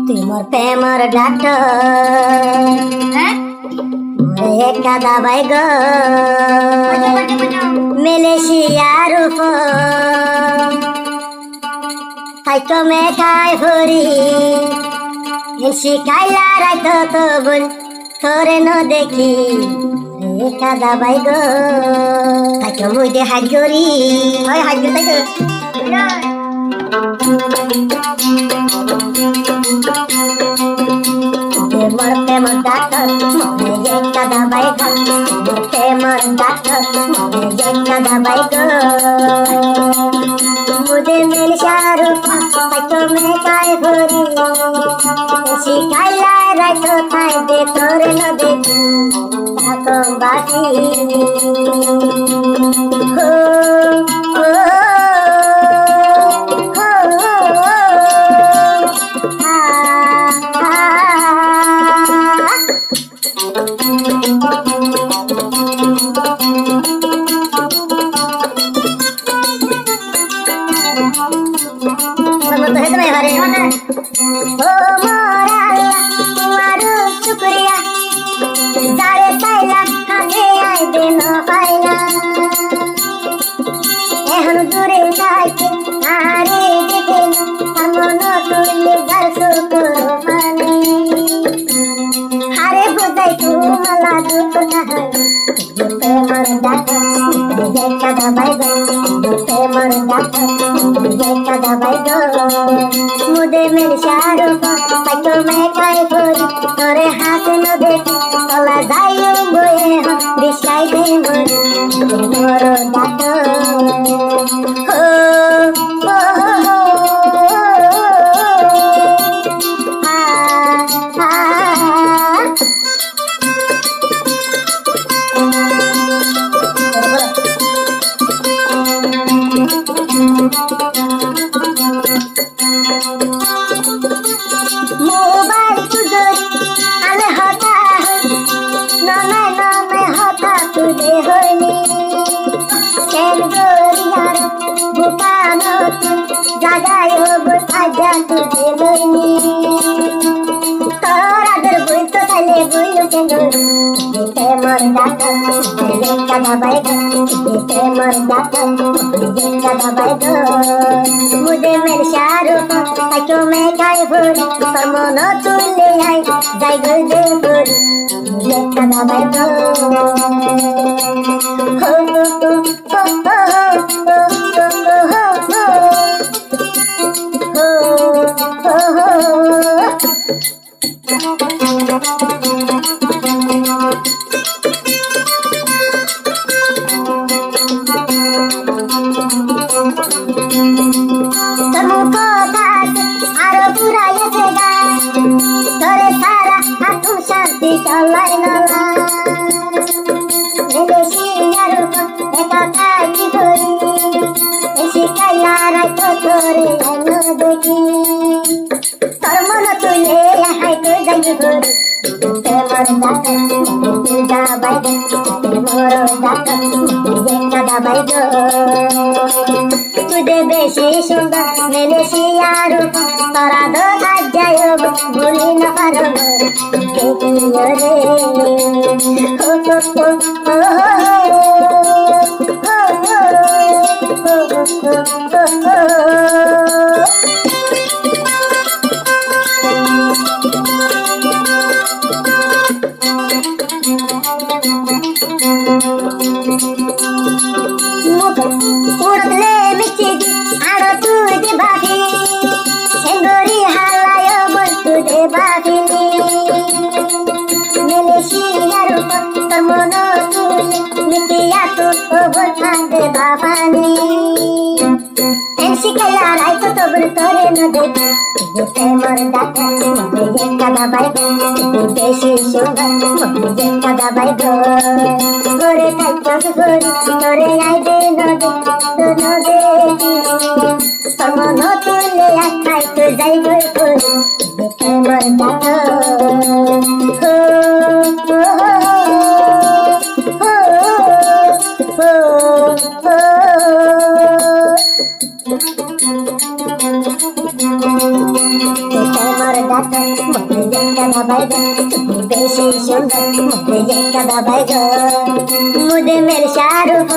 তুই মোর প্রেমর ডাক্তার মোরে কাদা বাই গো মেলেশিয়ার উপর তাই তো মেকাই ভরি শিকাইলা রাইতো তো বোন তোরে ন দেখি রে কাদা বাই গো তাই তো মুই দে হাত গরি হয় হাত গরি তাই তো মোর প্রেমর ডাক্তার মনে যে কাদা বাই গো মোর প্রেমর ডাক্তার মনে যে কাদা বাই গো মুদে মেল শারু তাই তো মেকাই ভরি শিকাইলা রাইতো তাই দে তোরে ন দেখি তাকো বাকি হো হো शुक्रिया सारे साइला हमें आई दिन पाइला এখন দূরে যাইতে আরে দেখে আমন তুলে দর্শো করো মানে হারে বোঝাই তোমালা দুঃখ না হয় প্রেমর ডাক্তার যে কাদা বাই গো প্রেমর ডাক্তার যে কাদা বাই গো মুদে মের শারু তাই তো মেকাই ভরি তোরে হাতে ন দেখি তলা যাইও বয়ে দিশাই দে মরি মোর ডাক্তার मोबाइल तुझे आले होता नमे होता तुझे होनी केन गोरियार बुकानो जागायो बुझा तुझे लोनी तोरा दर बुल तो चले बुल के देखे मर जाता ये कदा बाई देखे मर जाता ये कदा बाई मुझे मेरे शारू ताई क्यों मैं गाय भूल पर मोनो तुले आई जाई गुल दे भूल ये कदा बाई हो शांति चलाई नाला मेलेशियार एका काई भरी शिकाइला राइतो तोरे न देखी तोर मन तुले हाय तो जाई भरी प्रेमर डाक्तार तुझा बाई मोर डाक्तार ये कदा बाई गो तुझे बेशी सुंदर मेलेशियार तोरा दो हाथ जायो भूली न पारो रे उड़ले मिस्टी आड़ो तुझे बाबी एंगोरी हालायो बोल तुझे बाबी मेलेशियार तोर मनो तुले मिटिया तो बोझा दे बाबानी शिकाइला राइतो तो बोल तोरे न देखी ये प्रेमर डाक्तार ये कदा बाई गो बेशी सुंदर ये कदा बाई गो गोरे ताई तो गोरी तोरे आई दे न देखी तोर मनो तुले आई तो जाई गई भरी ये प्रेमर डाक्तार ডাক মনে একটা দাবাই গো তুমি বেশি সুন্দর মনে একটা দাবাই গো মুদে মের শাহরুখ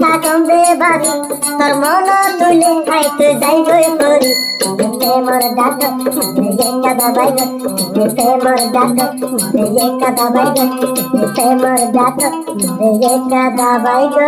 থাকবে বাড়ি তোর মন তুলে খাইতে যাই গই করি প্রেমর ডাক মনে একটা দাবাই গো প্রেমর ডাক মনে একটা দাবাই গো প্রেমর ডাক মনে একটা দাবাই গো